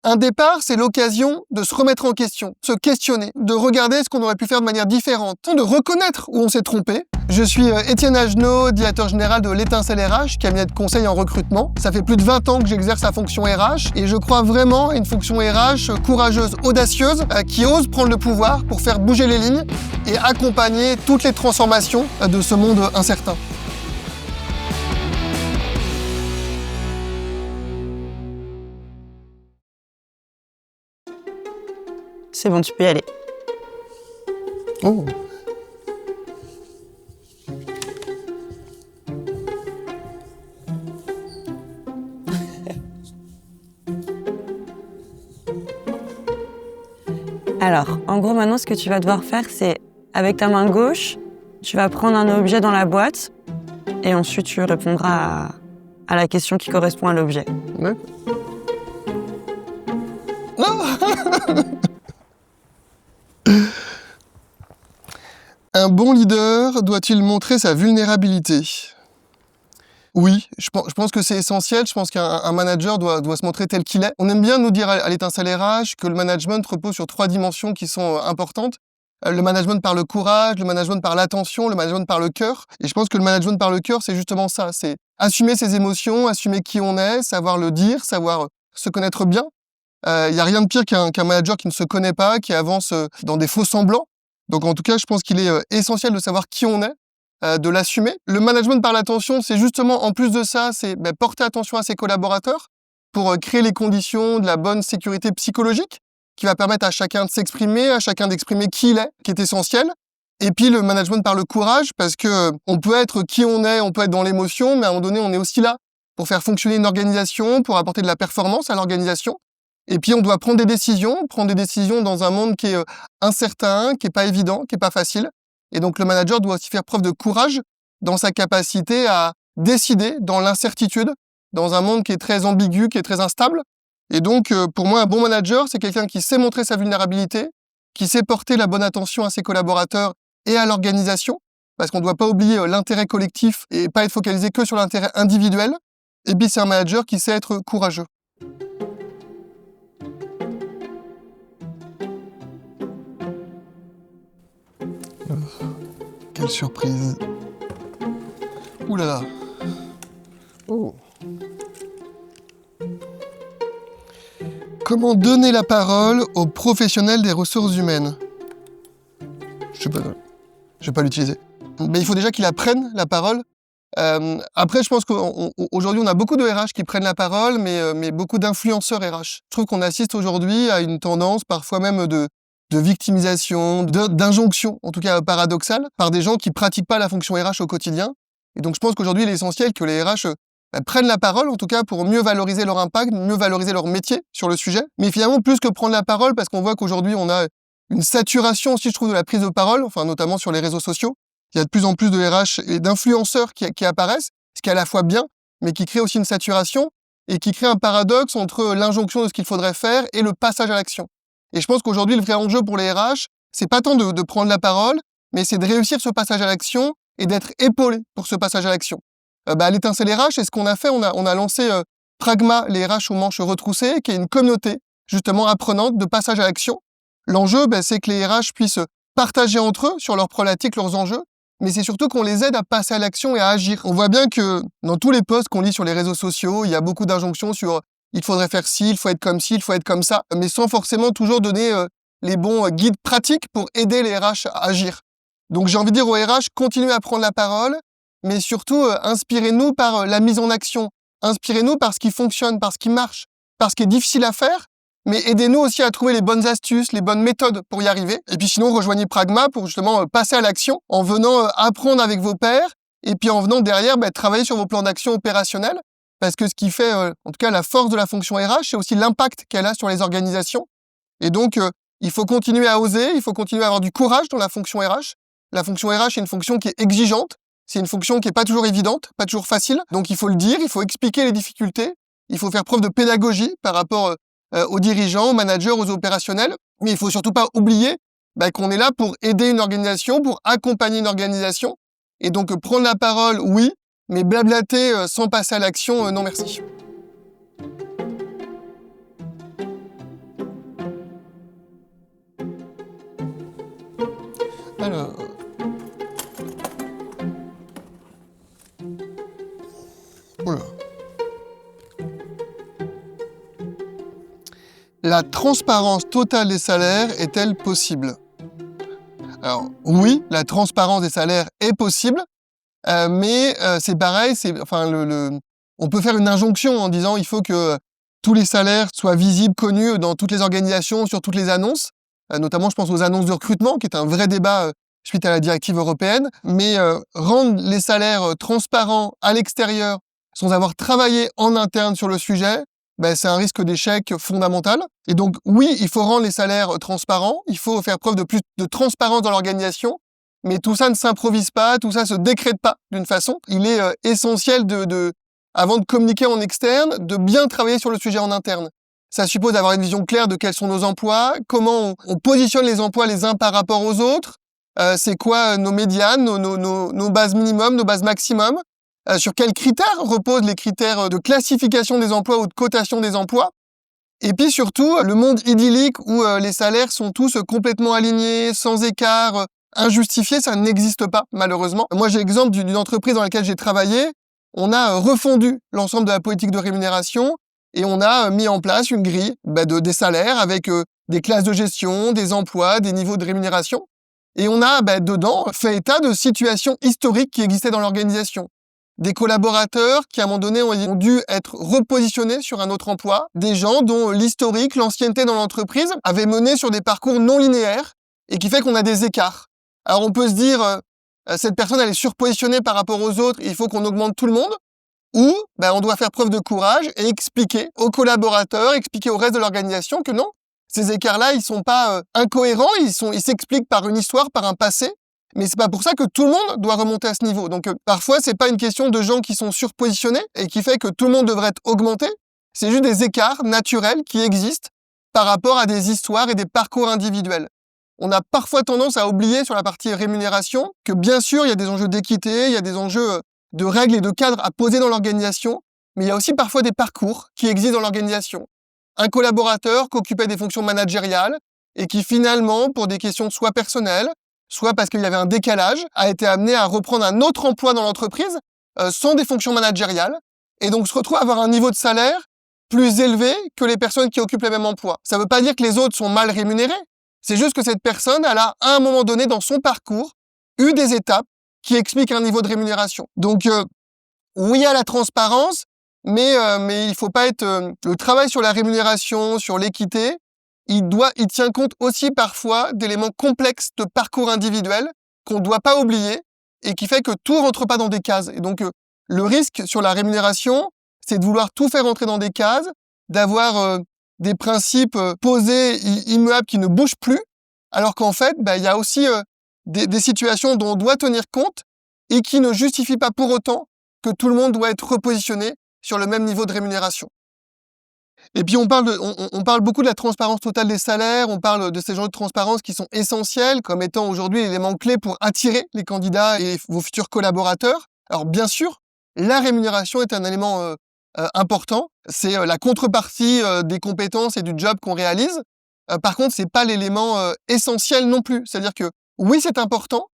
Un départ, c'est l'occasion de se remettre en question, se questionner, de regarder ce qu'on aurait pu faire de manière différente, de reconnaître où on s'est trompé. Je suis Étienne Agenot, directeur général de l'Étincelle RH, cabinet de conseil en recrutement. Ça fait plus de 20 ans que j'exerce la fonction RH et je crois vraiment à une fonction RH courageuse, audacieuse, qui ose prendre le pouvoir pour faire bouger les lignes et accompagner toutes les transformations de ce monde incertain. C'est bon, tu peux y aller. Oh. Alors, en gros, maintenant, ce que tu vas devoir faire, c'est, avec ta main gauche, tu vas prendre un objet dans la boîte et ensuite tu répondras à la question qui correspond à l'objet. Ouais. Non. Un bon leader doit-il montrer sa vulnérabilité ? Oui, je pense que c'est essentiel. Je pense qu'un manager doit se montrer tel qu'il est. On aime bien nous dire à l'Étincelle RH que le management repose sur 3 dimensions qui sont importantes. Le management par le courage, le management par l'attention, le management par le cœur. Et je pense que le management par le cœur, c'est justement ça. C'est assumer ses émotions, assumer qui on est, savoir le dire, savoir se connaître bien. Il n'y a rien de pire qu'un manager qui ne se connaît pas, qui avance dans des faux semblants. Donc en tout cas, je pense qu'il est essentiel de savoir qui on est, de l'assumer. Le management par l'attention, c'est justement, en plus de ça, c'est porter attention à ses collaborateurs pour créer les conditions de la bonne sécurité psychologique qui va permettre à chacun de s'exprimer, à chacun d'exprimer qui il est, qui est essentiel. Et puis le management par le courage, parce que on peut être qui on peut être dans l'émotion, mais à un moment donné, on est aussi là pour faire fonctionner une organisation, pour apporter de la performance à l'organisation. Et puis on doit prendre des décisions dans un monde qui est incertain, qui est pas évident, qui est pas facile. Et donc le manager doit aussi faire preuve de courage dans sa capacité à décider dans l'incertitude, dans un monde qui est très ambigu, qui est très instable. Et donc pour moi, un bon manager, c'est quelqu'un qui sait montrer sa vulnérabilité, qui sait porter la bonne attention à ses collaborateurs et à l'organisation, parce qu'on ne doit pas oublier l'intérêt collectif et pas être focalisé que sur l'intérêt individuel. Et puis c'est un manager qui sait être courageux. Quelle surprise. Ouh là là. Oh. Comment donner la parole aux professionnels des ressources humaines ? Je vais pas l'utiliser. Mais il faut déjà qu'il apprenne la parole. Après, je pense qu'aujourd'hui, on a beaucoup de RH qui prennent la parole, mais beaucoup d'influenceurs RH. Je trouve qu'on assiste aujourd'hui à une tendance, parfois même de victimisation, d'injonction, en tout cas paradoxale, par des gens qui pratiquent pas la fonction RH au quotidien. Et donc, je pense qu'aujourd'hui, il est essentiel que les RH prennent la parole, en tout cas pour mieux valoriser leur impact, mieux valoriser leur métier sur le sujet. Mais finalement, plus que prendre la parole, parce qu'on voit qu'aujourd'hui, on a une saturation aussi, je trouve, de la prise de parole, enfin notamment sur les réseaux sociaux. Il y a de plus en plus de RH et d'influenceurs qui apparaissent, ce qui est à la fois bien, mais qui crée aussi une saturation et qui crée un paradoxe entre l'injonction de ce qu'il faudrait faire et le passage à l'action. Et je pense qu'aujourd'hui, le vrai enjeu pour les RH, c'est pas tant de prendre la parole, mais c'est de réussir ce passage à l'action et d'être épaulé pour ce passage à l'action. À l'Étincelle RH, c'est ce qu'on a fait. On a lancé Pragma, les RH aux manches retroussées, qui est une communauté justement apprenante de passage à l'action. L'enjeu, c'est que les RH puissent partager entre eux sur leurs problématiques, leurs enjeux, mais c'est surtout qu'on les aide à passer à l'action et à agir. On voit bien que dans tous les posts qu'on lit sur les réseaux sociaux, il y a beaucoup d'injonctions sur il faudrait faire ci, il faut être comme ci, il faut être comme ça, mais sans forcément toujours donner les bons guides pratiques pour aider les RH à agir. Donc j'ai envie de dire aux RH, continuez à prendre la parole, mais surtout inspirez-nous par la mise en action. Inspirez-nous par ce qui fonctionne, par ce qui marche, par ce qui est difficile à faire, mais aidez-nous aussi à trouver les bonnes astuces, les bonnes méthodes pour y arriver. Et puis sinon, rejoignez Pragma pour justement passer à l'action en venant apprendre avec vos pairs et puis en venant derrière travailler sur vos plans d'action opérationnels. Parce que ce qui fait, en tout cas, la force de la fonction RH, c'est aussi l'impact qu'elle a sur les organisations. Et donc, il faut continuer à oser, il faut continuer à avoir du courage dans la fonction RH. La fonction RH est une fonction qui est exigeante, c'est une fonction qui est pas toujours évidente, pas toujours facile. Donc, il faut le dire, il faut expliquer les difficultés, il faut faire preuve de pédagogie par rapport aux dirigeants, aux managers, aux opérationnels. Mais il faut surtout pas oublier qu'on est là pour aider une organisation, pour accompagner une organisation. Et donc, prendre la parole, oui, mais blablater sans passer à l'action, non merci. Alors... Oula. La transparence totale des salaires est-elle possible? Alors oui, la transparence des salaires est possible, mais c'est pareil, on peut faire une injonction en disant il faut que tous les salaires soient visibles, connus dans toutes les organisations, sur toutes les annonces, notamment je pense aux annonces de recrutement, qui est un vrai débat suite à la directive européenne, mais rendre les salaires transparents à l'extérieur sans avoir travaillé en interne sur le sujet, c'est un risque d'échec fondamental. Et donc oui, il faut rendre les salaires transparents, il faut faire preuve de plus de transparence dans l'organisation, mais tout ça ne s'improvise pas, tout ça se décrète pas d'une façon. Il est essentiel avant de communiquer en externe, de bien travailler sur le sujet en interne. Ça suppose d'avoir une vision claire de quels sont nos emplois, comment on positionne les emplois les uns par rapport aux autres, c'est quoi nos médianes, nos bases minimum, nos bases maximum, sur quels critères reposent les critères de classification des emplois ou de cotation des emplois. Et puis surtout, le monde idyllique où les salaires sont tous complètement alignés, sans écart, injustifiés, ça n'existe pas, malheureusement. Moi, j'ai l'exemple d'une entreprise dans laquelle j'ai travaillé. On a refondu l'ensemble de la politique de rémunération et on a mis en place une grille des salaires avec des classes de gestion, des emplois, des niveaux de rémunération. Et on a dedans fait état de situations historiques qui existaient dans l'organisation. Des collaborateurs qui, à un moment donné, ont dû être repositionnés sur un autre emploi. Des gens dont l'historique, l'ancienneté dans l'entreprise avait mené sur des parcours non linéaires et qui fait qu'on a des écarts. Alors on peut se dire, cette personne, elle est surpositionnée par rapport aux autres, il faut qu'on augmente tout le monde. Ou on doit faire preuve de courage et expliquer aux collaborateurs, expliquer au reste de l'organisation que non, ces écarts-là, ils sont pas incohérents, ils s'expliquent par une histoire, par un passé. Mais c'est pas pour ça que tout le monde doit remonter à ce niveau. Donc parfois, c'est pas une question de gens qui sont surpositionnés et qui fait que tout le monde devrait être augmenté. C'est juste des écarts naturels qui existent par rapport à des histoires et des parcours individuels. On a parfois tendance à oublier sur la partie rémunération que bien sûr, il y a des enjeux d'équité, il y a des enjeux de règles et de cadres à poser dans l'organisation, mais il y a aussi parfois des parcours qui existent dans l'organisation. Un collaborateur qui occupait des fonctions managériales et qui finalement, pour des questions soit personnelles, soit parce qu'il y avait un décalage, a été amené à reprendre un autre emploi dans l'entreprise sans des fonctions managériales, et donc se retrouve à avoir un niveau de salaire plus élevé que les personnes qui occupent le même emploi. Ça ne veut pas dire que les autres sont mal rémunérés, c'est juste que cette personne, elle a, à un moment donné dans son parcours, eu des étapes qui expliquent un niveau de rémunération. Donc, oui à la transparence, mais il faut pas être... le travail sur la rémunération, sur l'équité, il tient compte aussi parfois d'éléments complexes de parcours individuel qu'on ne doit pas oublier et qui fait que tout rentre pas dans des cases. Et donc, le risque sur la rémunération, c'est de vouloir tout faire rentrer dans des cases, d'avoir des principes posés, immuables, qui ne bougent plus, alors qu'en fait, il y a aussi des situations dont on doit tenir compte et qui ne justifient pas pour autant que tout le monde doit être repositionné sur le même niveau de rémunération. Et puis on parle beaucoup de la transparence totale des salaires, on parle de ces enjeux de transparence qui sont essentiels comme étant aujourd'hui l'élément clé pour attirer les candidats et vos futurs collaborateurs. Alors bien sûr, la rémunération est un élément important, c'est la contrepartie des compétences et du job qu'on réalise. Par contre, c'est pas l'élément essentiel non plus. C'est-à-dire que oui, c'est important,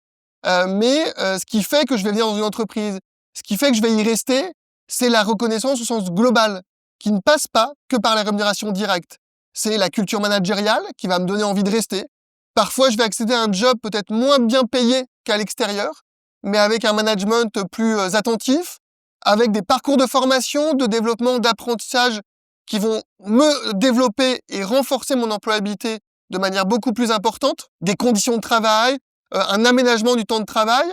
mais ce qui fait que je vais venir dans une entreprise, ce qui fait que je vais y rester, c'est la reconnaissance au sens global, qui ne passe pas que par la rémunération directe. C'est la culture managériale qui va me donner envie de rester. Parfois, je vais accéder à un job peut-être moins bien payé qu'à l'extérieur, mais avec un management plus attentif, avec des parcours de formation, de développement, d'apprentissage qui vont me développer et renforcer mon employabilité de manière beaucoup plus importante, des conditions de travail, un aménagement du temps de travail.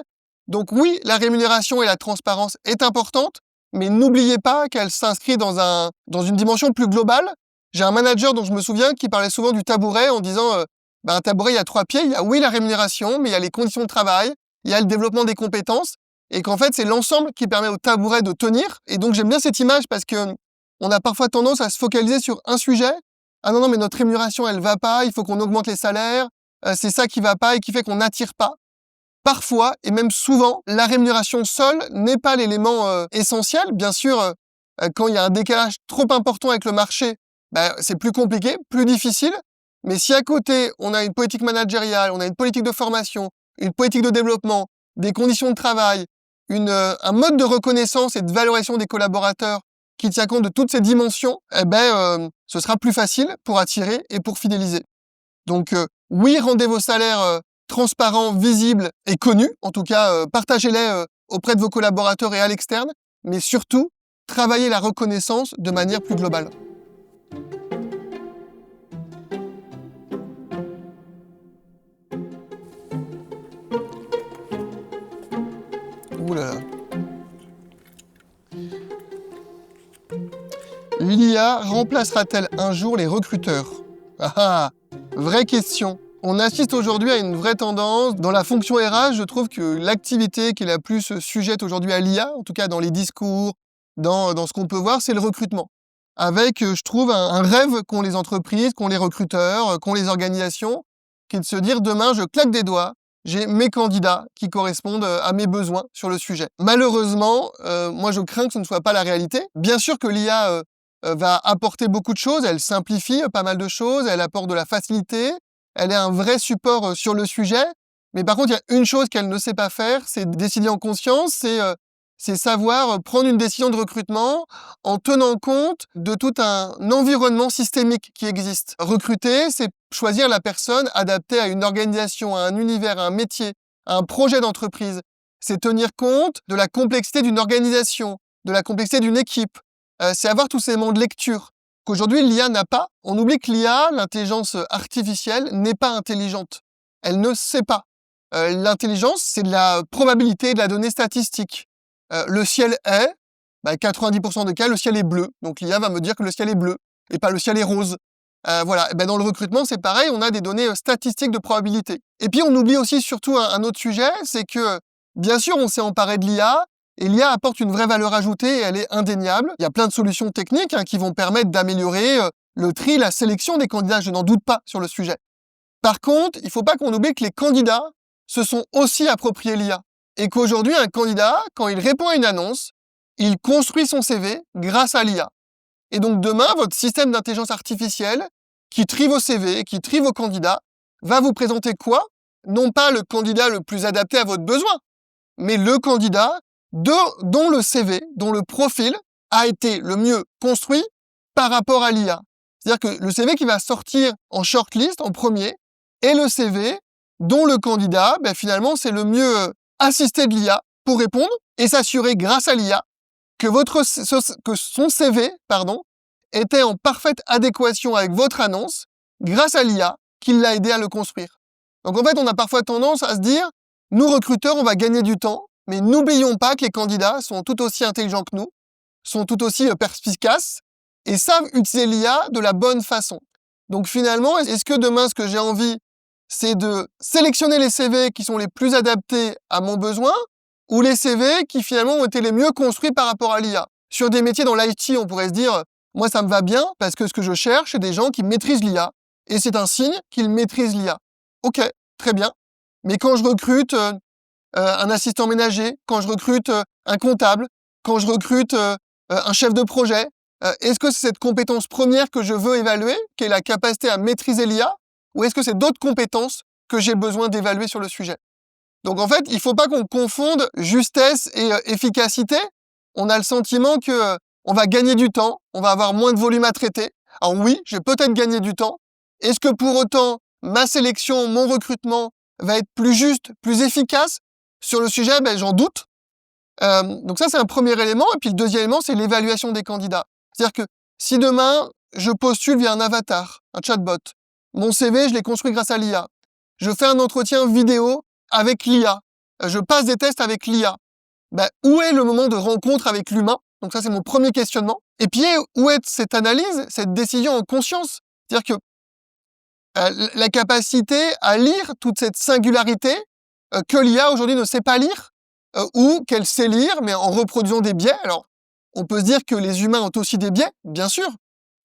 Donc oui, la rémunération et la transparence est importante, mais n'oubliez pas qu'elle s'inscrit dans une dimension plus globale. J'ai un manager dont je me souviens qui parlait souvent du tabouret en disant un tabouret, il y a 3 pieds, il y a oui la rémunération, mais il y a les conditions de travail, il y a le développement des compétences, et qu'en fait c'est l'ensemble qui permet au tabouret de tenir. Et donc j'aime bien cette image parce que on a parfois tendance à se focaliser sur un sujet. Ah non, mais notre rémunération elle va pas, il faut qu'on augmente les salaires, c'est ça qui va pas et qui fait qu'on n'attire pas. Parfois, et même souvent, la rémunération seule n'est pas l'élément essentiel. Bien sûr, quand il y a un décalage trop important avec le marché, c'est plus compliqué, plus difficile. Mais si à côté, on a une politique managériale, on a une politique de formation, une politique de développement, des conditions de travail, un mode de reconnaissance et de valorisation des collaborateurs qui tient compte de toutes ces dimensions, ce sera plus facile pour attirer et pour fidéliser. Donc oui, rendez vos salaires transparents, visibles et connus. En tout cas, partagez-les auprès de vos collaborateurs et à l'externe. Mais surtout, travaillez la reconnaissance de manière plus globale. Ouh là là. L'IA remplacera-t-elle un jour les recruteurs? Ah, vraie question. On assiste aujourd'hui à une vraie tendance. Dans la fonction RH, je trouve que l'activité qui est la plus sujette aujourd'hui à l'IA, en tout cas dans les discours, dans ce qu'on peut voir, c'est le recrutement. Avec, je trouve, un rêve qu'ont les entreprises, qu'ont les recruteurs, qu'ont les organisations, qui est de se dire demain, je claque des doigts, j'ai mes candidats qui correspondent à mes besoins sur le sujet. Malheureusement, moi je crains que ce ne soit pas la réalité. Bien sûr que l'IA va apporter beaucoup de choses, elle simplifie pas mal de choses, elle apporte de la facilité, elle est un vrai support sur le sujet, mais par contre, il y a une chose qu'elle ne sait pas faire, c'est décider en conscience, c'est savoir prendre une décision de recrutement en tenant compte de tout un environnement systémique qui existe. Recruter, c'est choisir la personne adaptée à une organisation, à un univers, à un métier, à un projet d'entreprise. C'est tenir compte de la complexité d'une organisation, de la complexité d'une équipe. C'est avoir tous ces éléments de lecture qu'aujourd'hui l'IA n'a pas. On oublie que l'IA, l'intelligence artificielle, n'est pas intelligente. Elle ne sait pas. L'intelligence, c'est de la probabilité, de la donnée statistique. Le ciel est, 90% des cas, le ciel est bleu. Donc l'IA va me dire que le ciel est bleu et pas le ciel est rose. Voilà. Dans le recrutement, c'est pareil, on a des données statistiques de probabilité. Et puis on oublie aussi surtout un autre sujet, c'est que bien sûr on s'est emparé de l'IA, et l'IA apporte une vraie valeur ajoutée et elle est indéniable. Il y a plein de solutions techniques qui vont permettre d'améliorer le tri, la sélection des candidats, je n'en doute pas sur le sujet. Par contre, il ne faut pas qu'on oublie que les candidats se sont aussi appropriés l'IA. Et qu'aujourd'hui, un candidat, quand il répond à une annonce, il construit son CV grâce à l'IA. Et donc demain, votre système d'intelligence artificielle, qui trie vos CV, qui trie vos candidats, va vous présenter quoi? Non pas le candidat le plus adapté à votre besoin, mais le candidat dont le CV, dont le profil a été le mieux construit par rapport à l'IA. C'est-à-dire que le CV qui va sortir en shortlist, en premier, est le CV dont le candidat, finalement, c'est le mieux assisté de l'IA pour répondre et s'assurer grâce à l'IA que son CV, était en parfaite adéquation avec votre annonce grâce à l'IA qui l'a aidé à le construire. Donc en fait, on a parfois tendance à se dire, nous recruteurs, on va gagner du temps, mais n'oublions pas que les candidats sont tout aussi intelligents que nous, sont tout aussi perspicaces et savent utiliser l'IA de la bonne façon. Donc finalement, est-ce que demain, ce que j'ai envie, c'est de sélectionner les CV qui sont les plus adaptés à mon besoin ou les CV qui finalement ont été les mieux construits par rapport à l'IA? Sur des métiers dans l'IT, on pourrait se dire, moi ça me va bien parce que ce que je cherche, c'est des gens qui maîtrisent l'IA et c'est un signe qu'ils maîtrisent l'IA. Ok, très bien. Mais quand je recrute un assistant ménager, quand je recrute un comptable, quand je recrute un chef de projet, est-ce que c'est cette compétence première que je veux évaluer, qui est la capacité à maîtriser l'IA, ou est-ce que c'est d'autres compétences que j'ai besoin d'évaluer sur le sujet? Donc en fait, il ne faut pas qu'on confonde justesse et efficacité. On a le sentiment que on va gagner du temps, on va avoir moins de volume à traiter. Alors oui, je vais peut-être gagner du temps. Est-ce que pour autant, ma sélection, mon recrutement va être plus juste, plus efficace? Sur le sujet, j'en doute. Donc ça, c'est un premier élément. Et puis le deuxième élément, c'est l'évaluation des candidats. C'est-à-dire que si demain, je postule via un avatar, un chatbot, mon CV, je l'ai construit grâce à l'IA. Je fais un entretien vidéo avec l'IA. Je passe des tests avec l'IA. Où est le moment de rencontre avec l'humain? Donc ça, c'est mon premier questionnement. Et puis, où est cette analyse, cette décision en conscience? C'est-à-dire que la capacité à lire toute cette singularité que l'IA aujourd'hui ne sait pas lire, ou qu'elle sait lire, mais en reproduisant des biais. Alors, on peut se dire que les humains ont aussi des biais, bien sûr,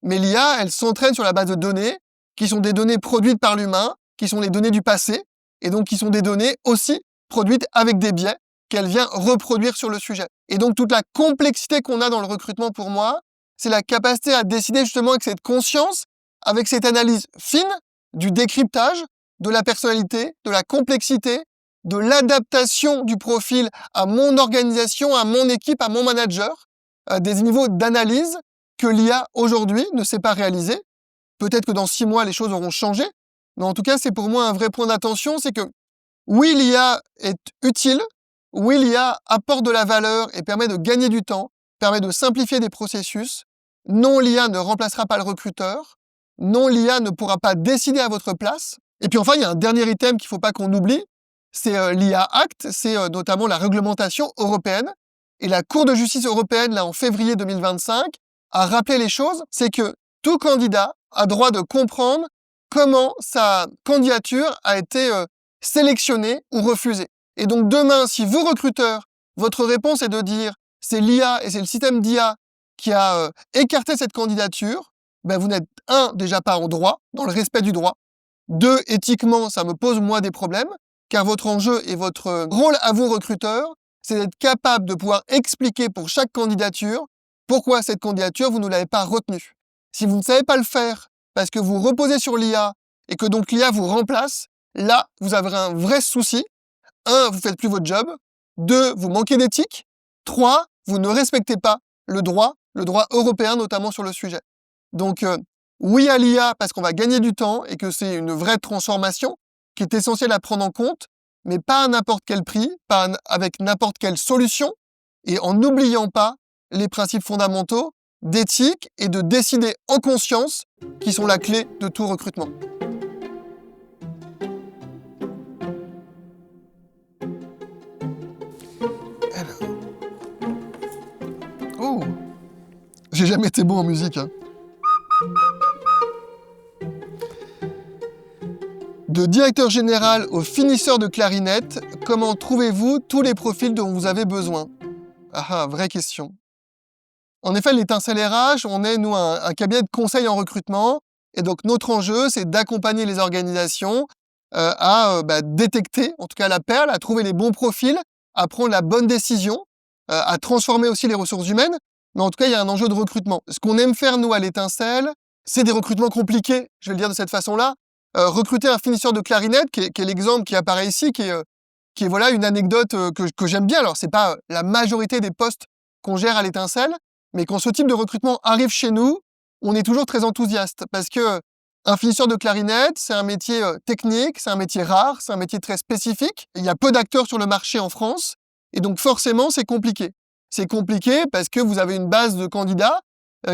mais l'IA, elle s'entraîne sur la base de données, qui sont des données produites par l'humain, qui sont les données du passé, et donc qui sont des données aussi produites avec des biais qu'elle vient reproduire sur le sujet. Et donc toute la complexité qu'on a dans le recrutement pour moi, c'est la capacité à décider justement avec cette conscience, avec cette analyse fine du décryptage, de la personnalité, de la complexité, de l'adaptation du profil à mon organisation, à mon équipe, à mon manager, des niveaux d'analyse que l'IA aujourd'hui ne sait pas réaliser. Peut-être que dans 6 mois, les choses auront changé, mais en tout cas, c'est pour moi un vrai point d'attention, c'est que oui, l'IA est utile, oui, l'IA apporte de la valeur et permet de gagner du temps, permet de simplifier des processus. Non, l'IA ne remplacera pas le recruteur. Non, l'IA ne pourra pas décider à votre place. Et puis enfin, il y a un dernier item qu'il ne faut pas qu'on oublie, c'est l'IA Act, c'est notamment la réglementation européenne. Et la Cour de justice européenne, là, en février 2025, a rappelé les choses, c'est que tout candidat a droit de comprendre comment sa candidature a été sélectionnée ou refusée. Et donc demain, si vous, recruteur, votre réponse est de dire c'est l'IA et c'est le système d'IA qui a écarté cette candidature, ben vous n'êtes, déjà pas en droit, dans le respect du droit. 2, éthiquement, ça me pose moi des problèmes, car votre enjeu et votre rôle à vous, recruteur, c'est d'être capable de pouvoir expliquer pour chaque candidature pourquoi cette candidature, vous ne l'avez pas retenue. Si vous ne savez pas le faire parce que vous reposez sur l'IA et que donc l'IA vous remplace, là, vous avez un vrai souci. 1, vous faites plus votre job. 2, vous manquez d'éthique. 3, vous ne respectez pas le droit européen notamment sur le sujet. Donc, oui à l'IA parce qu'on va gagner du temps et que c'est une vraie transformation qui est essentielle à prendre en compte, mais pas à n'importe quel prix, pas avec n'importe quelle solution, et en n'oubliant pas les principes fondamentaux d'éthique et de décider en conscience qui sont la clé de tout recrutement. Alors. Oh, j'ai jamais été bon en musique, hein. De directeur général au finisseur de clarinette, comment trouvez-vous tous les profils dont vous avez besoin? Vraie question. En effet, l'Étincelle RH, on est, nous, un cabinet de conseil en recrutement, et donc notre enjeu, c'est d'accompagner les organisations à détecter, en tout cas la perle, à trouver les bons profils, à prendre la bonne décision, à transformer aussi les ressources humaines, mais en tout cas, il y a un enjeu de recrutement. Ce qu'on aime faire, nous, à l'Étincelle, c'est des recrutements compliqués, je vais le dire de cette façon-là. Recruter un finisseur de clarinette, qui est l'exemple qui apparaît ici, qui est voilà, une anecdote que j'aime bien. Alors, c'est pas la majorité des postes qu'on gère à l'Étincelle, mais quand ce type de recrutement arrive chez nous, on est toujours très enthousiaste parce que un finisseur de clarinette, c'est un métier technique, c'est un métier rare, c'est un métier très spécifique. Il y a peu d'acteurs sur le marché en France et donc forcément, c'est compliqué. C'est compliqué parce que vous avez une base de candidats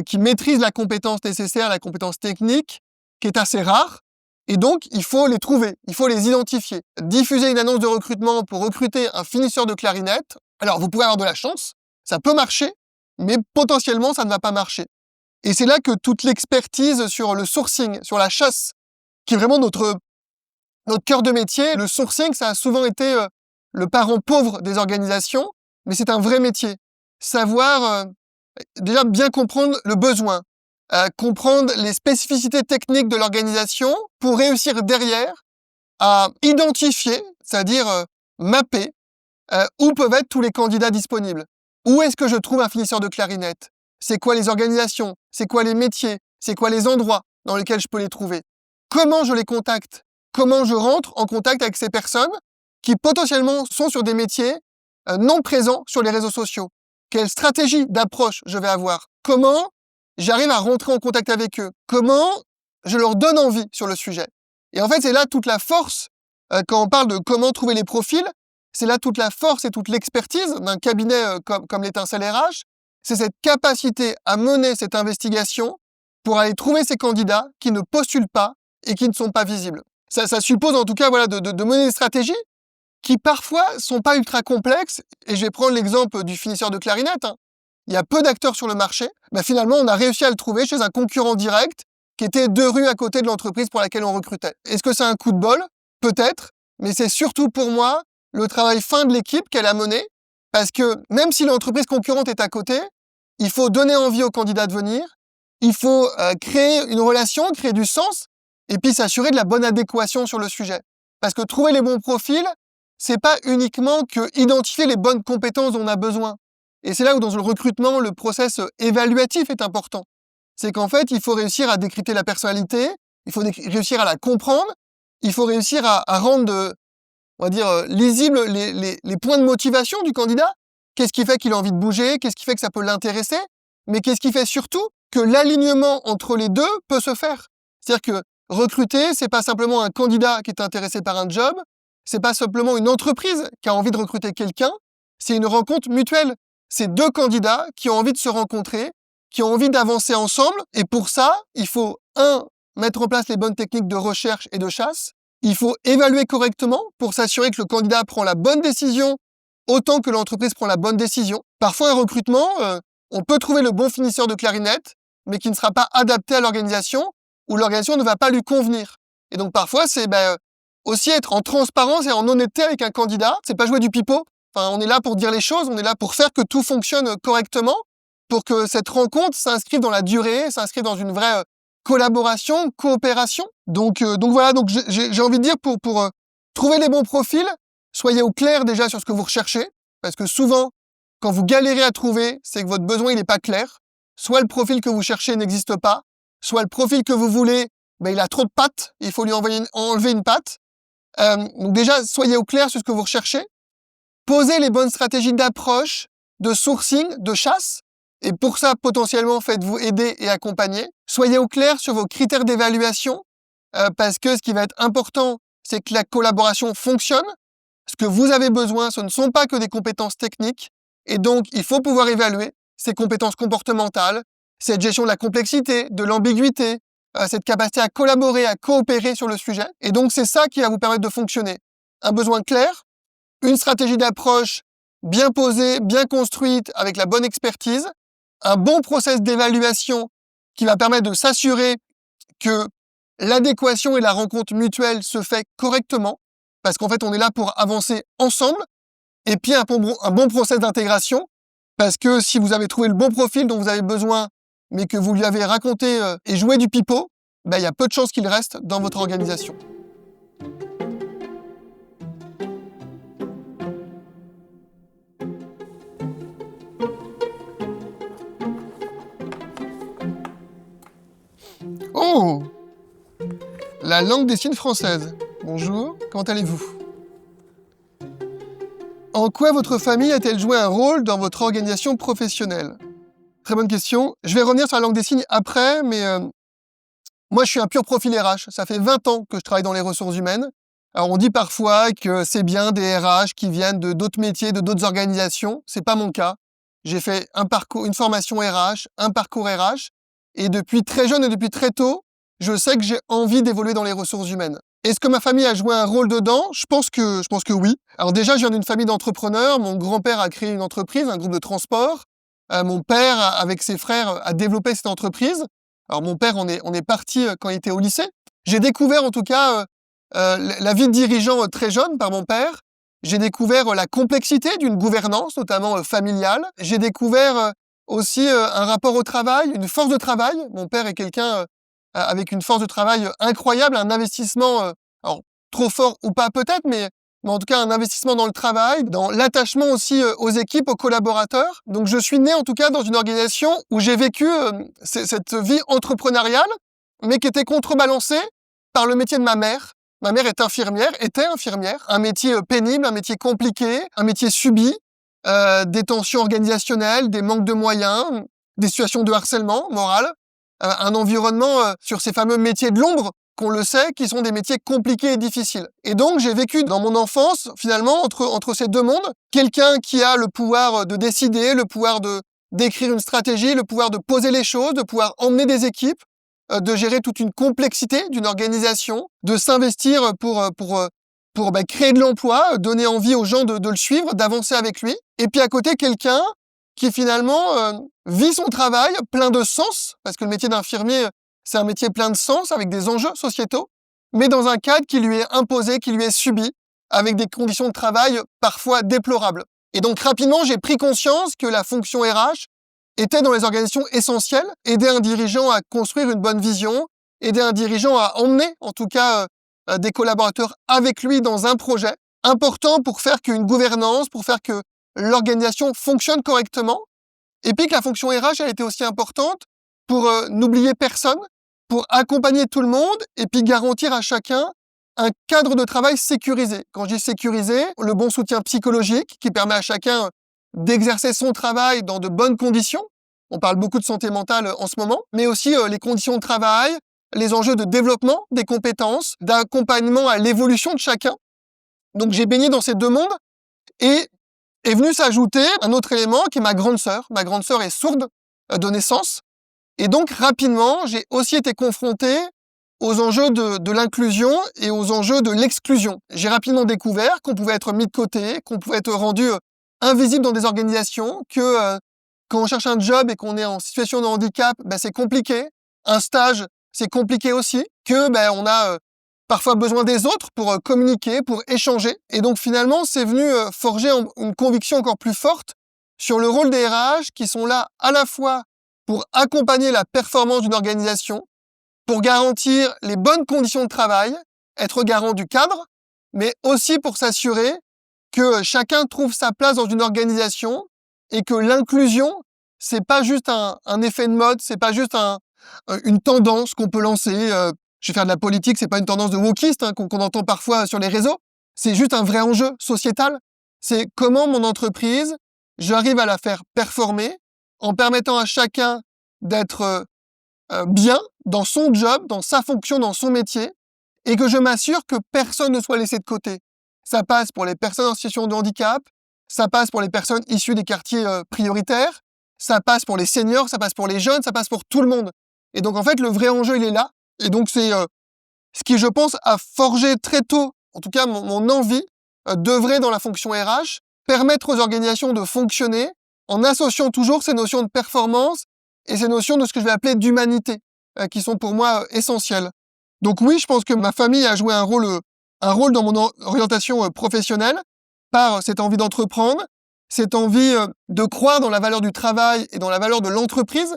qui maîtrisent la compétence nécessaire, la compétence technique, qui est assez rare. Et donc, il faut les trouver, il faut les identifier. Diffuser une annonce de recrutement pour recruter un finisseur de clarinette, alors vous pouvez avoir de la chance, ça peut marcher, mais potentiellement, ça ne va pas marcher. Et c'est là que toute l'expertise sur le sourcing, sur la chasse, qui est vraiment notre cœur de métier, le sourcing, ça a souvent été le parent pauvre des organisations, mais c'est un vrai métier. Savoir déjà bien comprendre le besoin, comprendre les spécificités techniques de l'organisation pour réussir derrière à identifier, c'est-à-dire mapper, où peuvent être tous les candidats disponibles. Où est-ce que je trouve un finisseur de clarinette? C'est quoi les organisations? C'est quoi les métiers? C'est quoi les endroits dans lesquels je peux les trouver? Comment je les contacte? Comment je rentre en contact avec ces personnes qui potentiellement sont sur des métiers non présents sur les réseaux sociaux? Quelle stratégie d'approche je vais avoir? Comment j'arrive à rentrer en contact avec eux? Comment je leur donne envie sur le sujet? Et en fait, c'est là toute la force, quand on parle de comment trouver les profils, c'est là toute la force et toute l'expertise d'un cabinet comme l'Étincelle RH, c'est cette capacité à mener cette investigation pour aller trouver ces candidats qui ne postulent pas et qui ne sont pas visibles. Ça suppose en tout cas voilà, de mener des stratégies qui parfois sont pas ultra complexes, et je vais prendre l'exemple du finisseur de clarinette, hein. Il y a peu d'acteurs sur le marché, mais finalement on a réussi à le trouver chez un concurrent direct qui était 2 rues à côté de l'entreprise pour laquelle on recrutait. Est-ce que c'est un coup de bol? Peut-être, mais c'est surtout pour moi le travail fin de l'équipe qu'elle a mené, parce que même si l'entreprise concurrente est à côté, il faut donner envie aux candidats de venir, il faut créer une relation, créer du sens, et puis s'assurer de la bonne adéquation sur le sujet. Parce que trouver les bons profils, c'est pas uniquement que identifier les bonnes compétences dont on a besoin. Et c'est là où, dans le recrutement, le process évaluatif est important. C'est qu'en fait, il faut réussir à décrypter la personnalité, il faut réussir à la comprendre, il faut réussir à rendre on va dire, lisibles les points de motivation du candidat. Qu'est-ce qui fait qu'il a envie de bouger? Qu'est-ce qui fait que ça peut l'intéresser? Mais qu'est-ce qui fait surtout que l'alignement entre les deux peut se faire? C'est-à-dire que recruter, c'est pas simplement un candidat qui est intéressé par un job, c'est pas simplement une entreprise qui a envie de recruter quelqu'un, c'est une rencontre mutuelle. C'est deux candidats qui ont envie de se rencontrer, qui ont envie d'avancer ensemble, et pour ça, il faut, mettre en place les bonnes techniques de recherche et de chasse. Il faut évaluer correctement pour s'assurer que le candidat prend la bonne décision autant que l'entreprise prend la bonne décision. Parfois, un recrutement, on peut trouver le bon finisseur de clarinette, mais qui ne sera pas adapté à l'organisation, ou l'organisation ne va pas lui convenir. Et donc parfois, c'est aussi être en transparence et en honnêteté avec un candidat. C'est pas jouer du pipeau. Enfin, on est là pour dire les choses, on est là pour faire que tout fonctionne correctement, pour que cette rencontre s'inscrive dans la durée, s'inscrive dans une vraie collaboration, coopération. Donc voilà, donc j'ai envie de dire pour trouver les bons profils, soyez au clair déjà sur ce que vous recherchez, parce que souvent, quand vous galérez à trouver, c'est que votre besoin il n'est pas clair. Soit le profil que vous cherchez n'existe pas, soit le profil que vous voulez, il a trop de pattes, il faut lui enlever une patte. Donc déjà, soyez au clair sur ce que vous recherchez. Posez les bonnes stratégies d'approche, de sourcing, de chasse. Et pour ça, potentiellement, faites-vous aider et accompagner. Soyez au clair sur vos critères d'évaluation, parce que ce qui va être important, c'est que la collaboration fonctionne. Ce que vous avez besoin, ce ne sont pas que des compétences techniques. Et donc, il faut pouvoir évaluer ces compétences comportementales, cette gestion de la complexité, de l'ambiguïté, cette capacité à collaborer, à coopérer sur le sujet. Et donc, c'est ça qui va vous permettre de fonctionner. Un besoin clair, une stratégie d'approche bien posée, bien construite, avec la bonne expertise, un bon process d'évaluation qui va permettre de s'assurer que l'adéquation et la rencontre mutuelle se fait correctement, parce qu'en fait, on est là pour avancer ensemble, et puis un bon process d'intégration, parce que si vous avez trouvé le bon profil dont vous avez besoin, mais que vous lui avez raconté et joué du pipeau, il y a peu de chances qu'il reste dans votre organisation. Oh! La langue des signes française. Bonjour, comment allez-vous? En quoi votre famille a-t-elle joué un rôle dans votre organisation professionnelle? Très bonne question. Je vais revenir sur la langue des signes après, mais moi je suis un pur profil RH. Ça fait 20 ans que je travaille dans les ressources humaines. Alors on dit parfois que c'est bien des RH qui viennent de d'autres métiers, de d'autres organisations. C'est pas mon cas. J'ai fait une formation RH, un parcours RH, et depuis très jeune et depuis très tôt, je sais que j'ai envie d'évoluer dans les ressources humaines. Est-ce que ma famille a joué un rôle dedans? Je pense que oui. Alors déjà, je viens d'une famille d'entrepreneurs. Mon grand-père a créé une entreprise, un groupe de transport. Mon père, avec ses frères, a développé cette entreprise. Alors mon père, on est parti quand il était au lycée. J'ai découvert en tout cas la vie de dirigeant très jeune par mon père. J'ai découvert la complexité d'une gouvernance, notamment familiale. J'ai découvert aussi un rapport au travail, une force de travail. Mon père est quelqu'un avec une force de travail incroyable, un investissement, alors trop fort ou pas peut-être, mais en tout cas un investissement dans le travail, dans l'attachement aussi aux équipes, aux collaborateurs. Donc je suis né en tout cas dans une organisation où j'ai vécu cette vie entrepreneuriale, mais qui était contrebalancée par le métier de ma mère. Ma mère était infirmière, un métier pénible, un métier compliqué, un métier subi, des tensions organisationnelles, des manques de moyens, des situations de harcèlement moral, un environnement sur ces fameux métiers de l'ombre, qu'on le sait, qui sont des métiers compliqués et difficiles. Et donc, j'ai vécu dans mon enfance, finalement, entre ces deux mondes, quelqu'un qui a le pouvoir de décider, le pouvoir d'écrire une stratégie, le pouvoir de poser les choses, de pouvoir emmener des équipes, de gérer toute une complexité d'une organisation, de s'investir pour créer de l'emploi, donner envie aux gens de le suivre, d'avancer avec lui. Et puis à côté, quelqu'un qui finalement vit son travail plein de sens, parce que le métier d'infirmier, c'est un métier plein de sens, avec des enjeux sociétaux, mais dans un cadre qui lui est imposé, qui lui est subi, avec des conditions de travail parfois déplorables. Et donc rapidement, j'ai pris conscience que la fonction RH était dans les organisations essentielles, aider un dirigeant à construire une bonne vision, aider un dirigeant à emmener, en tout cas, des collaborateurs avec lui dans un projet, important pour faire qu'une gouvernance, pour faire que l'organisation fonctionne correctement, et puis que la fonction RH, elle était aussi importante pour n'oublier personne, pour accompagner tout le monde, et puis garantir à chacun un cadre de travail sécurisé. Quand je dis sécurisé, le bon soutien psychologique qui permet à chacun d'exercer son travail dans de bonnes conditions. On parle beaucoup de santé mentale en ce moment, mais aussi les conditions de travail, les enjeux de développement des compétences, d'accompagnement à l'évolution de chacun. Donc j'ai baigné dans ces deux mondes et est venu s'ajouter un autre élément qui est ma grande sœur. Ma grande sœur est sourde de naissance et donc rapidement j'ai aussi été confronté aux enjeux de l'inclusion et aux enjeux de l'exclusion. J'ai rapidement découvert qu'on pouvait être mis de côté, qu'on pouvait être rendu invisible dans des organisations, que quand on cherche un job et qu'on est en situation de handicap, c'est compliqué. Un stage, c'est compliqué aussi, que on a parfois besoin des autres pour communiquer, pour échanger. Et donc finalement, c'est venu forger une conviction encore plus forte sur le rôle des RH qui sont là à la fois pour accompagner la performance d'une organisation, pour garantir les bonnes conditions de travail, être garant du cadre, mais aussi pour s'assurer que chacun trouve sa place dans une organisation et que l'inclusion, c'est pas juste un effet de mode, c'est pas juste une tendance qu'on peut lancer. Je vais faire de la politique, c'est pas une tendance de wokiste qu'on entend parfois sur les réseaux. C'est juste un vrai enjeu sociétal. C'est comment mon entreprise, j'arrive à la faire performer en permettant à chacun d'être bien dans son job, dans sa fonction, dans son métier, et que je m'assure que personne ne soit laissé de côté. Ça passe pour les personnes en situation de handicap, ça passe pour les personnes issues des quartiers prioritaires, ça passe pour les seniors, ça passe pour les jeunes, ça passe pour tout le monde. Et donc en fait, le vrai enjeu, il est là. Et donc c'est ce qui, je pense, a forgé très tôt, en tout cas mon envie d'œuvrer dans la fonction RH, permettre aux organisations de fonctionner en associant toujours ces notions de performance et ces notions de ce que je vais appeler d'humanité, qui sont pour moi essentielles. Donc oui, je pense que ma famille a joué un rôle dans mon orientation professionnelle, par cette envie d'entreprendre, cette envie de croire dans la valeur du travail et dans la valeur de l'entreprise,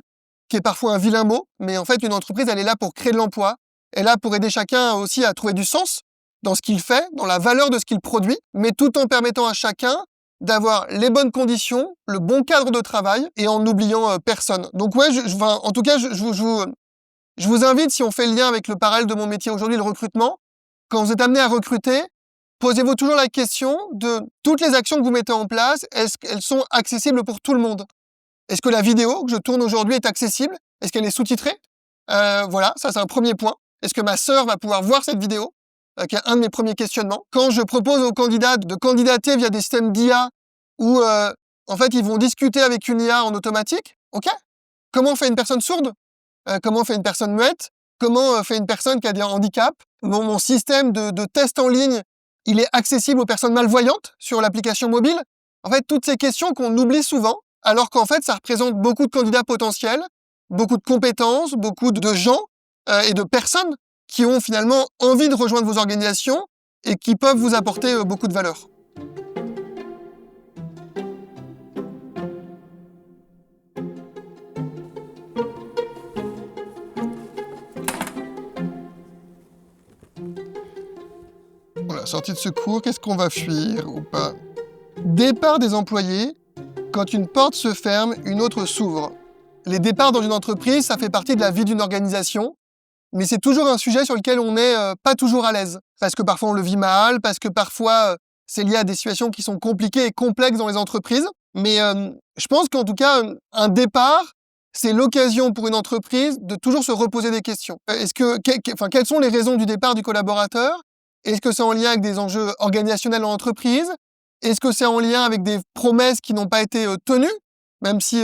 qui est parfois un vilain mot, mais en fait une entreprise, elle est là pour créer de l'emploi, elle est là pour aider chacun aussi à trouver du sens dans ce qu'il fait, dans la valeur de ce qu'il produit, mais tout en permettant à chacun d'avoir les bonnes conditions, le bon cadre de travail et en n'oubliant personne. Donc ouais, en tout cas, je vous invite, si on fait le lien avec le parallèle de mon métier aujourd'hui, le recrutement, quand vous êtes amené à recruter, posez-vous toujours la question de toutes les actions que vous mettez en place, est-ce qu'elles sont accessibles pour tout le monde? Est-ce que la vidéo que je tourne aujourd'hui est accessible? Est-ce qu'elle est sous-titrée? Voilà, ça c'est un premier point. Est-ce que ma sœur va pouvoir voir cette vidéo? Qui est un de mes premiers questionnements. Quand je propose aux candidats de candidater via des systèmes d'IA où en fait ils vont discuter avec une IA en automatique, ok? Comment fait une personne sourde? Comment fait une personne muette? Comment fait une personne qui a des handicaps? Mon système de test en ligne, il est accessible aux personnes malvoyantes sur l'application mobile. En fait, toutes ces questions qu'on oublie souvent, alors qu'en fait, ça représente beaucoup de candidats potentiels, beaucoup de compétences, beaucoup de gens et de personnes qui ont finalement envie de rejoindre vos organisations et qui peuvent vous apporter beaucoup de valeur. Voilà, sortie de secours, qu'est-ce qu'on va fuir ou pas? Départ des employés. Quand une porte se ferme, une autre s'ouvre. Les départs dans une entreprise, ça fait partie de la vie d'une organisation, mais c'est toujours un sujet sur lequel on n'est pas toujours à l'aise. Parce que parfois on le vit mal, parce que parfois c'est lié à des situations qui sont compliquées et complexes dans les entreprises. Mais je pense qu'en tout cas, un départ, c'est l'occasion pour une entreprise de toujours se reposer des questions. Quelles sont les raisons du départ du collaborateur? Est-ce que c'est en lien avec des enjeux organisationnels en entreprise? Est-ce que c'est en lien avec des promesses qui n'ont pas été tenues? Même si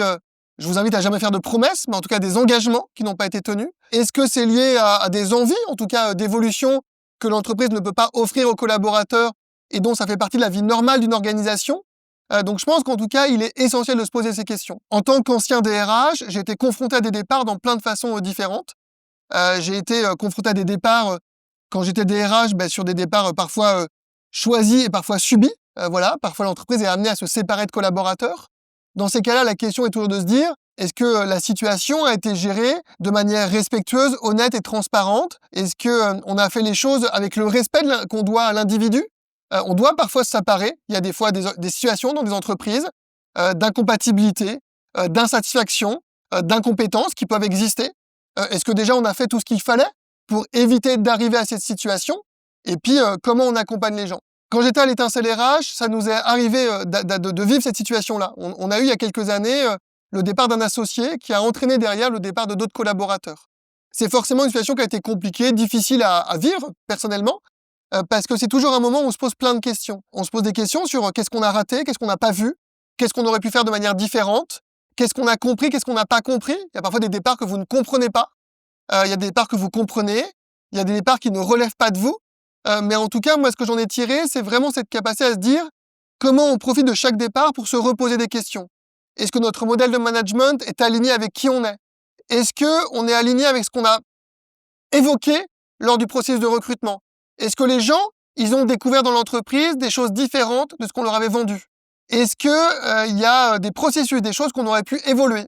je vous invite à jamais faire de promesses, mais en tout cas des engagements qui n'ont pas été tenus. Est-ce que c'est lié à des envies, en tout cas d'évolution, que l'entreprise ne peut pas offrir aux collaborateurs et dont ça fait partie de la vie normale d'une organisation? Donc je pense qu'en tout cas, il est essentiel de se poser ces questions. En tant qu'ancien DRH, j'ai été confronté à des départs dans plein de façons différentes. J'ai été confronté à des départs, quand j'étais DRH, sur des départs parfois choisis et parfois subis. Voilà, parfois l'entreprise est amenée à se séparer de collaborateurs. Dans ces cas-là, la question est toujours de se dire, est-ce que la situation a été gérée de manière respectueuse, honnête et transparente? Est-ce qu'on a fait les choses avec le respect qu'on doit à l'individu? On doit parfois se séparer. Il y a des fois des situations dans des entreprises d'incompatibilité, d'insatisfaction, d'incompétence qui peuvent exister. Est-ce que déjà on a fait tout ce qu'il fallait pour éviter d'arriver à cette situation? et puis comment on accompagne les gens. Quand j'étais à l'étincelle RH, ça nous est arrivé de vivre cette situation-là. On a eu il y a quelques années le départ d'un associé qui a entraîné derrière le départ de d'autres collaborateurs. C'est forcément une situation qui a été compliquée, difficile à vivre personnellement, parce que c'est toujours un moment où on se pose plein de questions. On se pose des questions sur qu'est-ce qu'on a raté, qu'est-ce qu'on n'a pas vu, qu'est-ce qu'on aurait pu faire de manière différente, qu'est-ce qu'on a compris, qu'est-ce qu'on n'a pas compris. Il y a parfois des départs que vous ne comprenez pas, il y a des départs que vous comprenez, il y a des départs qui ne relèvent pas de vous. Mais en tout cas, moi, ce que j'en ai tiré, c'est vraiment cette capacité à se dire comment on profite de chaque départ pour se reposer des questions. Est-ce que notre modèle de management est aligné avec qui on est? Est-ce qu'on est aligné avec ce qu'on a évoqué lors du processus de recrutement? Est-ce que les gens, ils ont découvert dans l'entreprise des choses différentes de ce qu'on leur avait vendu? Est-ce qu'il y a des processus, des choses qu'on aurait pu évoluer?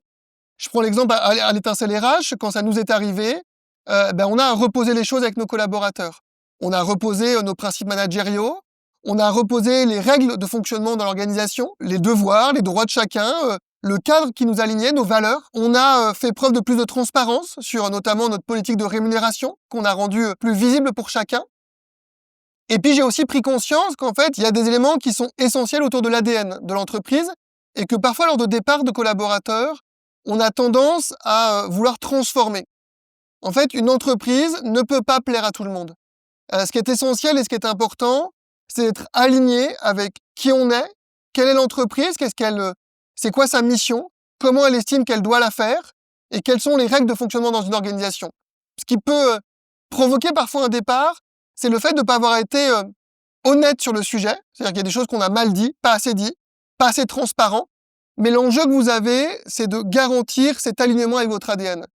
Je prends l'exemple à l'étincelle RH, quand ça nous est arrivé, on a reposé les choses avec nos collaborateurs. On a reposé nos principes managériaux, on a reposé les règles de fonctionnement dans l'organisation, les devoirs, les droits de chacun, le cadre qui nous alignait, nos valeurs. On a fait preuve de plus de transparence sur notamment notre politique de rémunération, qu'on a rendue plus visible pour chacun. Et puis j'ai aussi pris conscience qu'en fait, il y a des éléments qui sont essentiels autour de l'ADN de l'entreprise et que parfois lors de départ de collaborateurs, on a tendance à vouloir transformer. En fait, une entreprise ne peut pas plaire à tout le monde. Ce qui est essentiel et ce qui est important, c'est d'être aligné avec qui on est, quelle est l'entreprise, c'est quoi sa mission, comment elle estime qu'elle doit la faire, et quelles sont les règles de fonctionnement dans une organisation. Ce qui peut provoquer parfois un départ, c'est le fait de ne pas avoir été honnête sur le sujet, c'est-à-dire qu'il y a des choses qu'on a mal dit, pas assez transparent, mais l'enjeu que vous avez, c'est de garantir cet alignement avec votre ADN.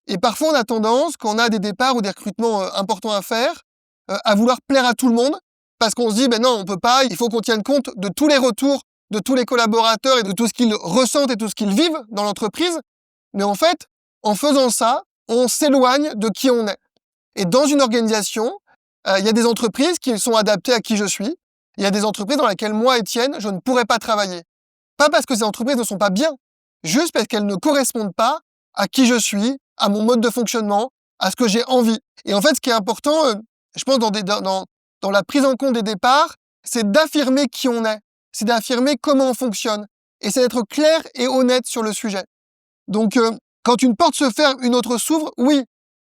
Et parfois, on a tendance, quand on a des départs ou des recrutements importants à faire, à vouloir plaire à tout le monde, parce qu'on se dit, non, on peut pas, il faut qu'on tienne compte de tous les retours, de tous les collaborateurs et de tout ce qu'ils ressentent et tout ce qu'ils vivent dans l'entreprise. Mais en fait, en faisant ça, on s'éloigne de qui on est. Et dans une organisation, il y a des entreprises qui sont adaptées à qui je suis. Il y a des entreprises dans lesquelles moi, Étienne, je ne pourrais pas travailler. Pas parce que ces entreprises ne sont pas bien, juste parce qu'elles ne correspondent pas à qui je suis, à mon mode de fonctionnement, à ce que j'ai envie. Et en fait, ce qui est important, je pense, dans la prise en compte des départs, c'est d'affirmer qui on est, c'est d'affirmer comment on fonctionne, et c'est d'être clair et honnête sur le sujet. Donc, quand une porte se ferme, une autre s'ouvre, oui,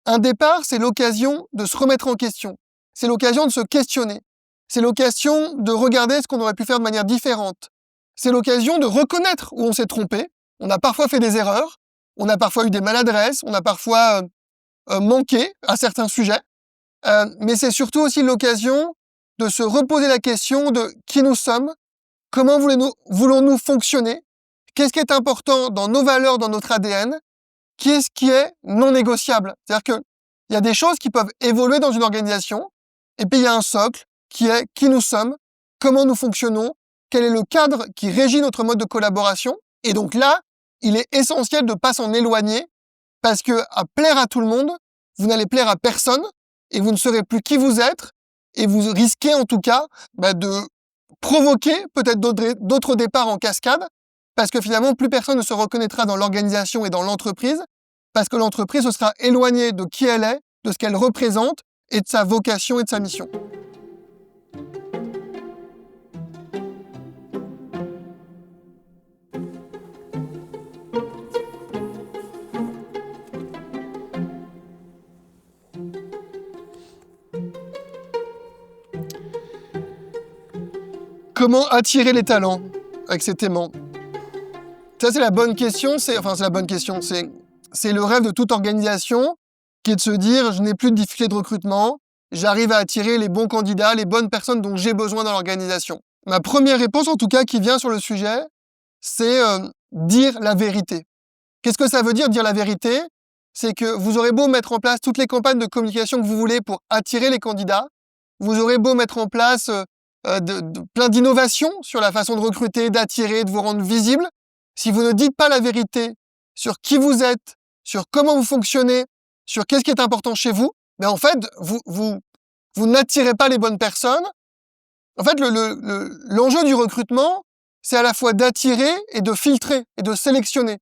un départ, c'est l'occasion de se remettre en question, c'est l'occasion de se questionner, c'est l'occasion de regarder ce qu'on aurait pu faire de manière différente, c'est l'occasion de reconnaître où on s'est trompé, on a parfois fait des erreurs, on a parfois eu des maladresses, on a parfois manqué à certains sujets, mais c'est surtout aussi l'occasion de se reposer la question de qui nous sommes, comment voulons-nous fonctionner, qu'est-ce qui est important dans nos valeurs, dans notre ADN, qu'est-ce qui est non négociable. C'est-à-dire qu'il y a des choses qui peuvent évoluer dans une organisation, et puis il y a un socle qui est qui nous sommes, comment nous fonctionnons, quel est le cadre qui régit notre mode de collaboration. Et donc là, il est essentiel de ne pas s'en éloigner, parce que à plaire à tout le monde, vous n'allez plaire à personne, et vous ne serez plus qui vous êtes, et vous risquez en tout cas de provoquer peut-être d'autres départs en cascade, parce que finalement, plus personne ne se reconnaîtra dans l'organisation et dans l'entreprise, parce que l'entreprise se sera éloignée de qui elle est, de ce qu'elle représente, et de sa vocation et de sa mission. Comment attirer les talents avec cet aimant? Ça, c'est la bonne question. C'est le rêve de toute organisation qui est de se dire, je n'ai plus de difficulté de recrutement, j'arrive à attirer les bons candidats, les bonnes personnes dont j'ai besoin dans l'organisation. Ma première réponse, en tout cas, qui vient sur le sujet, c'est dire la vérité. Qu'est-ce que ça veut dire la vérité? C'est que vous aurez beau mettre en place toutes les campagnes de communication que vous voulez pour attirer les candidats, vous aurez beau mettre en place plein d'innovations sur la façon de recruter, d'attirer, de vous rendre visible. Si vous ne dites pas la vérité sur qui vous êtes, sur comment vous fonctionnez, sur qu'est-ce qui est important chez vous, mais en fait, vous n'attirez pas les bonnes personnes. En fait, l'enjeu du recrutement, c'est à la fois d'attirer et de filtrer et de sélectionner.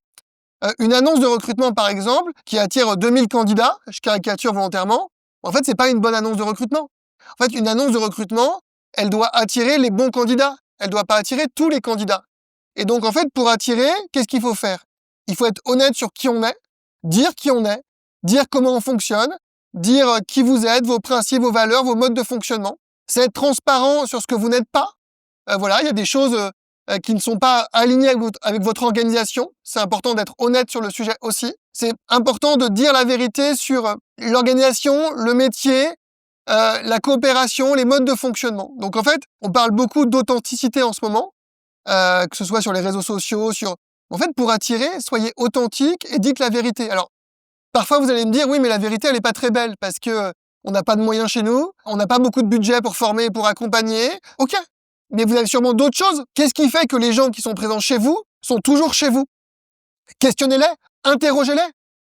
Une annonce de recrutement, par exemple, qui attire 2000 candidats, je caricature volontairement, en fait, c'est pas une bonne annonce de recrutement. En fait, une annonce de recrutement, elle doit attirer les bons candidats. Elle ne doit pas attirer tous les candidats. Et donc, en fait, pour attirer, qu'est-ce qu'il faut faire? Il faut être honnête sur qui on est, dire qui on est, dire comment on fonctionne, dire qui vous êtes, vos principes, vos valeurs, vos modes de fonctionnement. C'est être transparent sur ce que vous n'êtes pas. Voilà, il y a des choses qui ne sont pas alignées avec votre organisation. C'est important d'être honnête sur le sujet aussi. C'est important de dire la vérité sur l'organisation, le métier, la coopération, les modes de fonctionnement. Donc en fait, on parle beaucoup d'authenticité en ce moment, que ce soit sur les réseaux sociaux, En fait, pour attirer, soyez authentique et dites la vérité. Alors, parfois vous allez me dire, oui, mais la vérité, elle n'est pas très belle parce que on n'a pas de moyens chez nous, on n'a pas beaucoup de budget pour former et pour accompagner. Ok, mais vous avez sûrement d'autres choses. Qu'est-ce qui fait que les gens qui sont présents chez vous sont toujours chez vous? Questionnez-les, interrogez-les.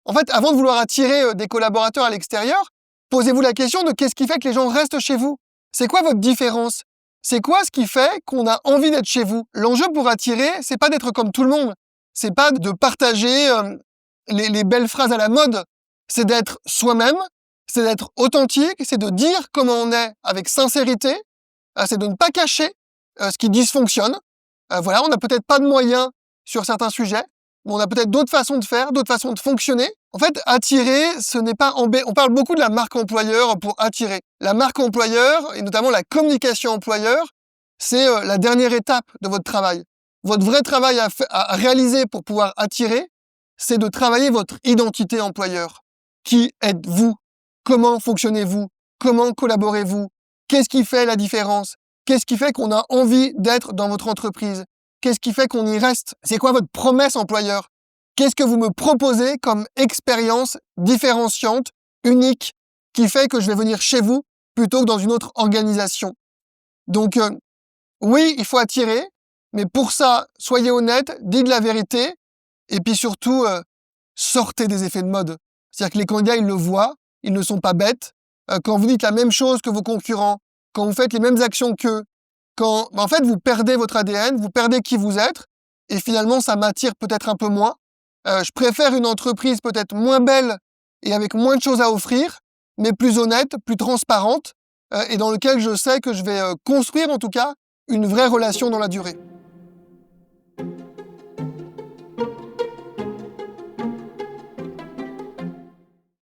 En fait, avant de vouloir attirer des collaborateurs à l'extérieur, posez-vous la question de qu'est-ce qui fait que les gens restent chez vous? C'est quoi votre différence? C'est quoi ce qui fait qu'on a envie d'être chez vous? L'enjeu pour attirer, c'est pas d'être comme tout le monde. C'est pas de partager les belles phrases à la mode. C'est d'être soi-même, c'est d'être authentique, c'est de dire comment on est avec sincérité, c'est de ne pas cacher ce qui dysfonctionne. Voilà, on n'a peut-être pas de moyens sur certains sujets, mais on a peut-être d'autres façons de faire, d'autres façons de fonctionner. En fait, attirer, ce n'est pas on parle beaucoup de la marque employeur pour attirer. La marque employeur, et notamment la communication employeur, c'est la dernière étape de votre travail. Votre vrai travail à réaliser pour pouvoir attirer, c'est de travailler votre identité employeur. Qui êtes-vous? Comment fonctionnez-vous? Comment collaborez-vous? Qu'est-ce qui fait la différence? Qu'est-ce qui fait qu'on a envie d'être dans votre entreprise? Qu'est-ce qui fait qu'on y reste? C'est quoi votre promesse employeur? Qu'est-ce que vous me proposez comme expérience différenciante, unique, qui fait que je vais venir chez vous plutôt que dans une autre organisation? Donc, oui, il faut attirer, mais pour ça, soyez honnête, dites la vérité, et puis surtout, sortez des effets de mode. C'est-à-dire que les candidats, ils le voient, ils ne sont pas bêtes. Quand vous dites la même chose que vos concurrents, quand vous faites les mêmes actions qu'eux, en fait, vous perdez votre ADN, vous perdez qui vous êtes, et finalement, ça m'attire peut-être un peu moins. Je préfère une entreprise peut-être moins belle et avec moins de choses à offrir, mais plus honnête, plus transparente, et dans lequel je sais que je vais construire en tout cas une vraie relation dans la durée.